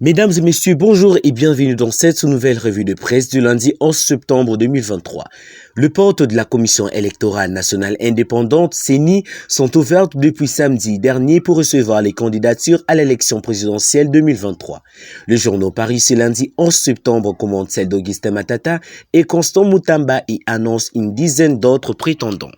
Mesdames et messieurs, bonjour et bienvenue dans cette nouvelle revue de presse du lundi 11 septembre 2023. Les portes de la Commission électorale nationale indépendante, CENI, sont ouvertes depuis samedi dernier pour recevoir les candidatures à l'élection présidentielle 2023. Le journal Paris ce lundi 11 septembre commente celle d'Augustin Matata et Constant Mutamba et annonce une dizaine d'autres prétendants.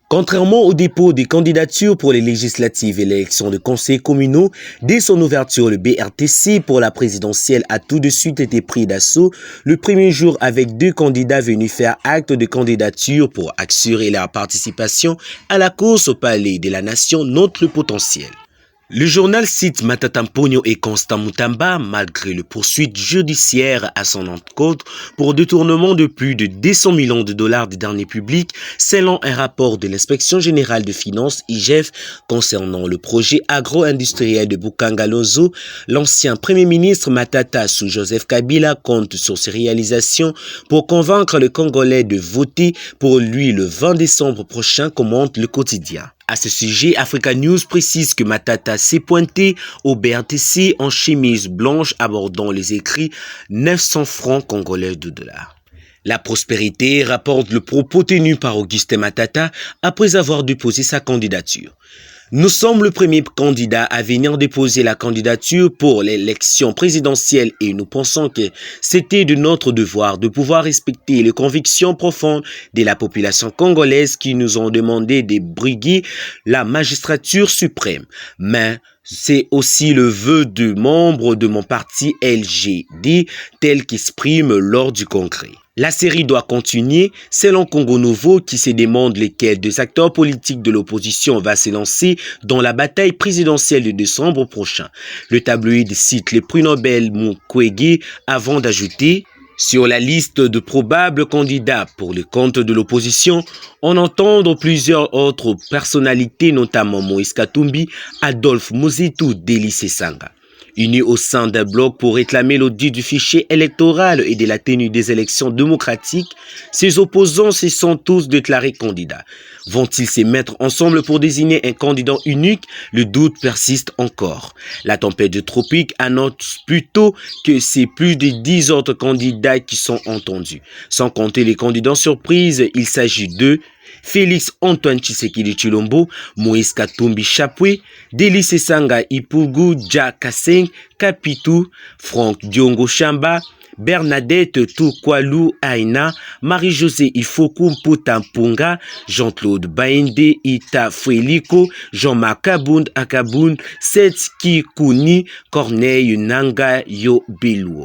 Contrairement au dépôt des candidatures pour les législatives et l'élection de conseils communaux, dès son ouverture, le BRTC pour la présidentielle a tout de suite été pris d'assaut le premier jour avec 2 candidats venus faire acte de candidature pour assurer leur participation à la course au palais de la nation Notre Potentiel. Le journal cite Matata Mponyo et Constant Mutamba malgré le poursuite judiciaire à son encontre pour détournement de plus de 200 millions de dollars des deniers publics selon un rapport de l'inspection générale de finances IGF concernant le projet agro-industriel de Bukangalozo. L'ancien premier ministre Matata sous Joseph Kabila compte sur ses réalisations pour convaincre les Congolais de voter pour lui le 20 décembre prochain, commente le quotidien. À ce sujet, Africa News précise que Matata s'est pointé au BRTC en chemise blanche abordant les écrits 900 francs congolais de dollars. La Prospérité rapporte le propos tenu par Augustin Matata après avoir déposé sa candidature. Nous sommes le premier candidat à venir déposer la candidature pour l'élection présidentielle et nous pensons que c'était de notre devoir de pouvoir respecter les convictions profondes de la population congolaise qui nous ont demandé de briguer la magistrature suprême. Mais c'est aussi le vœu de membres de mon parti LGD tel qu'exprime lors du congrès. La série doit continuer selon Congo Nouveau qui se demande lesquels des acteurs politiques de l'opposition va se lancer dans la bataille présidentielle de décembre prochain. Le tabloïd cite les prix Nobel Mukwege avant d'ajouter: sur la liste de probables candidats pour le compte de l'opposition, on entend plusieurs autres personnalités, notamment Moïse Katumbi, Adolphe Muzitu, Délice Sanga. Unis au sein d'un bloc pour réclamer l'audit du fichier électoral et de la tenue des élections démocratiques, ces opposants se sont tous déclarés candidats. Vont-ils se mettre ensemble pour désigner un candidat unique? Le doute persiste encore. La tempête de tropique annonce plutôt que c'est plus de 10 autres candidats qui sont entendus. Sans compter les candidats surprises, il s'agit de Félix Antoine Tshisekedi Tshilombo, Moïse Katumbi Chapwe, Délice Sanga Ipugu Dja Kaseng Kapitou, Franck Diongo Chamba, Bernadette Toukwalu Aina, Marie-Josée Ifoku Mputa Mpunga, Jean-Claude Baende Ita Fweliko, Jean-Marc Kabound Akabound, Setski Kouni, Corneille Nanga Yo Beluo.